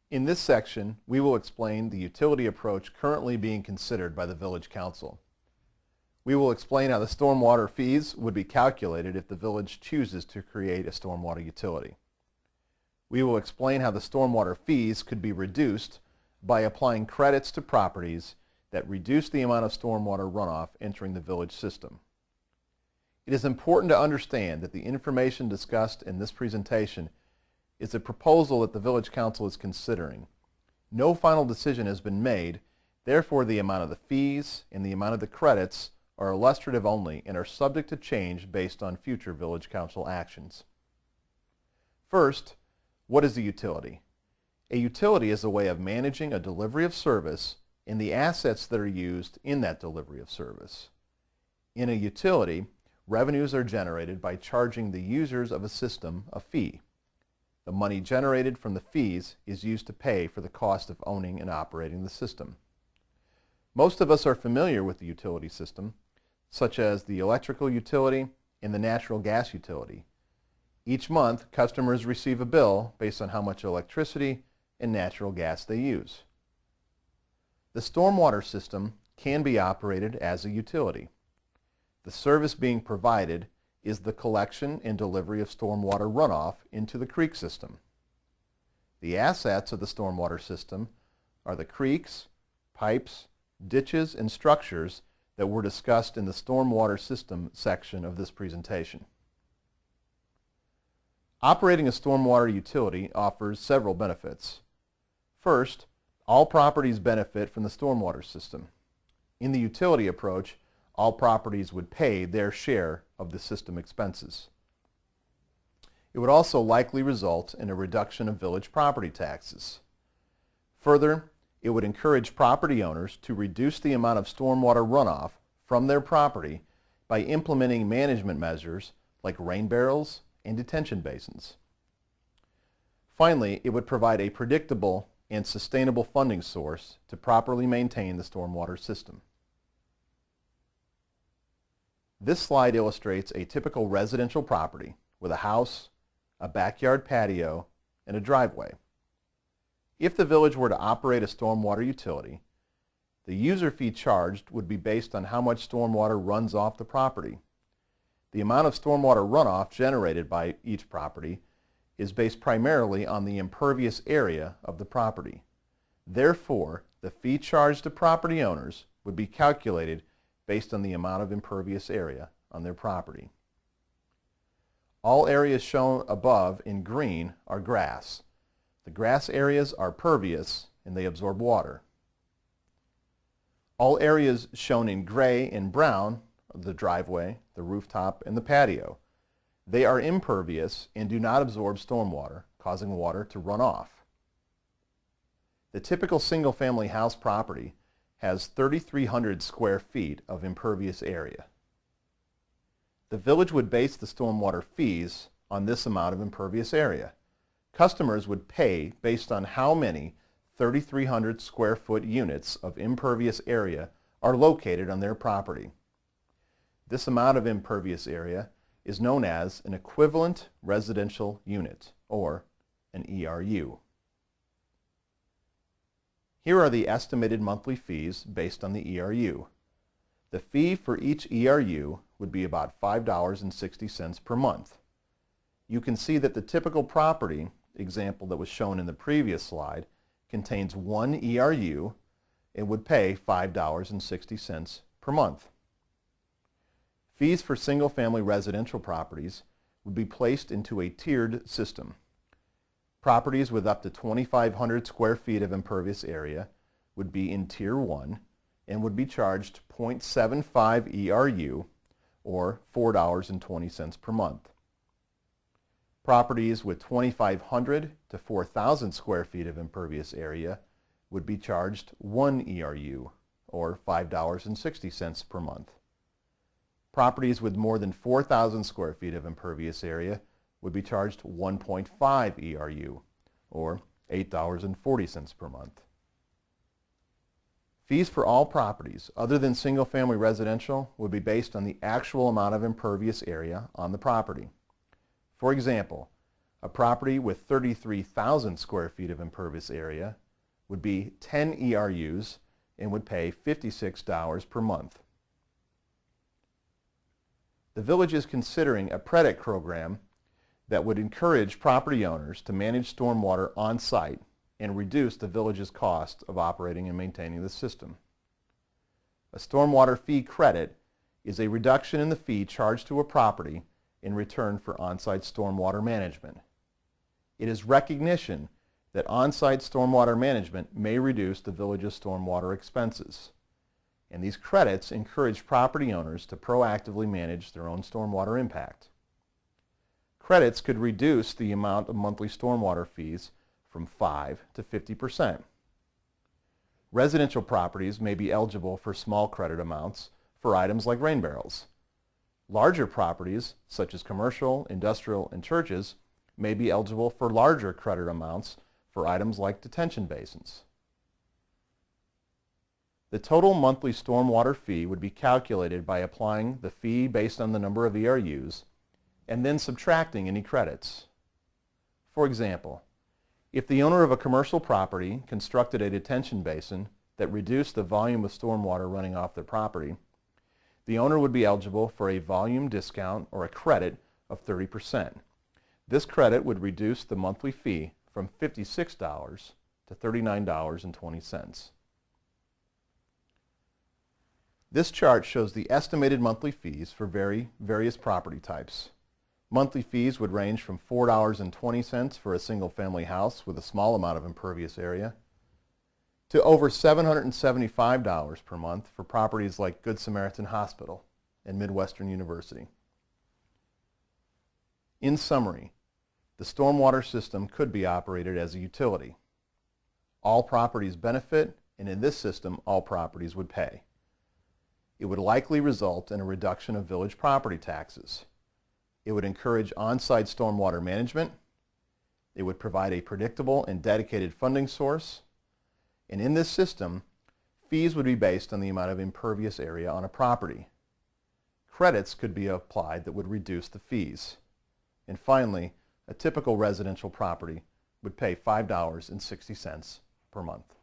In this section, we will explain the utility approach currently being considered by the Village Council. We will explain how the stormwater fees would be calculated if the village chooses to create a stormwater utility. We will explain how the stormwater fees could be reduced by applying credits to properties that reduce the amount of stormwater runoff entering the village system. It is important to understand that the information discussed in this presentation is a proposal that the Village Council is considering. No final decision has been made, therefore the amount of the fees and the amount of the credits are illustrative only and are subject to change based on future Village Council actions. First, what is a utility? A utility is a way of managing a delivery of service and the assets that are used in that delivery of service. In a utility, revenues are generated by charging the users of a system a fee. The money generated from the fees is used to pay for the cost of owning and operating the system. Most of us are familiar with the utility system, such as the electrical utility and the natural gas utility. Each month, customers receive a bill based on how much electricity and natural gas they use. The stormwater system can be operated as a utility. The service being provided is the collection and delivery of stormwater runoff into the creek system. The assets of the stormwater system are the creeks, pipes, ditches, and structures that were discussed in the stormwater system section of this presentation. Operating a stormwater utility offers several benefits. First, all properties benefit from the stormwater system. In the utility approach, all properties would pay their share of the system expenses. It would also likely result in a reduction of village property taxes. Further, it would encourage property owners to reduce the amount of stormwater runoff from their property by implementing management measures like rain barrels and detention basins. Finally, it would provide a predictable and sustainable funding source to properly maintain the stormwater system. This slide illustrates a typical residential property with a house, a backyard patio, and a driveway. If the village were to operate a stormwater utility, the user fee charged would be based on how much stormwater runs off the property. The amount of stormwater runoff generated by each property is based primarily on the impervious area of the property. Therefore, the fee charged to property owners would be calculated based on the amount of impervious area on their property. All areas shown above in green are grass. The grass areas are pervious and they absorb water. All areas shown in gray and brown are the driveway, the rooftop, and the patio. They are impervious and do not absorb stormwater, causing water to run off. The typical single-family house property has 3,300 square feet of impervious area. The village would base the stormwater fees on this amount of impervious area. Customers would pay based on how many 3,300 square foot units of impervious area are located on their property. This amount of impervious area is known as an equivalent residential unit, or an ERU. Here are the estimated monthly fees based on the ERU. The fee for each ERU would be about $5.60 per month. You can see that the typical property example that was shown in the previous slide contains one ERU and would pay $5.60 per month. Fees for single-family residential properties would be placed into a tiered system. Properties with up to 2,500 square feet of impervious area would be in Tier 1 and would be charged 0.75 ERU or $4.20 per month. Properties with 2,500 to 4,000 square feet of impervious area would be charged 1 ERU or $5.60 per month. Properties with more than 4,000 square feet of impervious area would be charged 1.5 ERU, or $8.40 per month. Fees for all properties other than single-family residential would be based on the actual amount of impervious area on the property. For example, A property with 33,000 square feet of impervious area would be 10 ERUs and would pay $56 per month. The village is considering a PREDIC program that would encourage property owners to manage stormwater on site and reduce the village's cost of operating and maintaining the system. A stormwater fee credit is a reduction in the fee charged to a property in return for on-site stormwater management. It is recognition that on-site stormwater management may reduce the village's stormwater expenses, and these credits encourage property owners to proactively manage their own stormwater impact. Credits could reduce the amount of monthly stormwater fees from 5 to 50%. Residential properties may be eligible for small credit amounts for items like rain barrels. Larger properties, such as commercial, industrial, and churches, may be eligible for larger credit amounts for items like detention basins. The total monthly stormwater fee would be calculated by applying the fee based on the number of ERUs and then subtracting any credits. For example, if the owner of a commercial property constructed a detention basin that reduced the volume of stormwater running off their property, the owner would be eligible for a volume discount or a credit of 30%. This credit would reduce the monthly fee from $56 to $39.20. This chart shows the estimated monthly fees for various property types. Monthly fees would range from $4.20 for a single-family house with a small amount of impervious area to over $775 per month for properties like Good Samaritan Hospital and Midwestern University. In summary, the stormwater system could be operated as a utility. All properties benefit, and in this system, all properties would pay. It would likely result in a reduction of village property taxes. It would encourage on-site stormwater management. It would provide a predictable and dedicated funding source. And in this system, fees would be based on the amount of impervious area on a property. Credits could be applied that would reduce the fees. And finally, a typical residential property would pay $5.60 per month.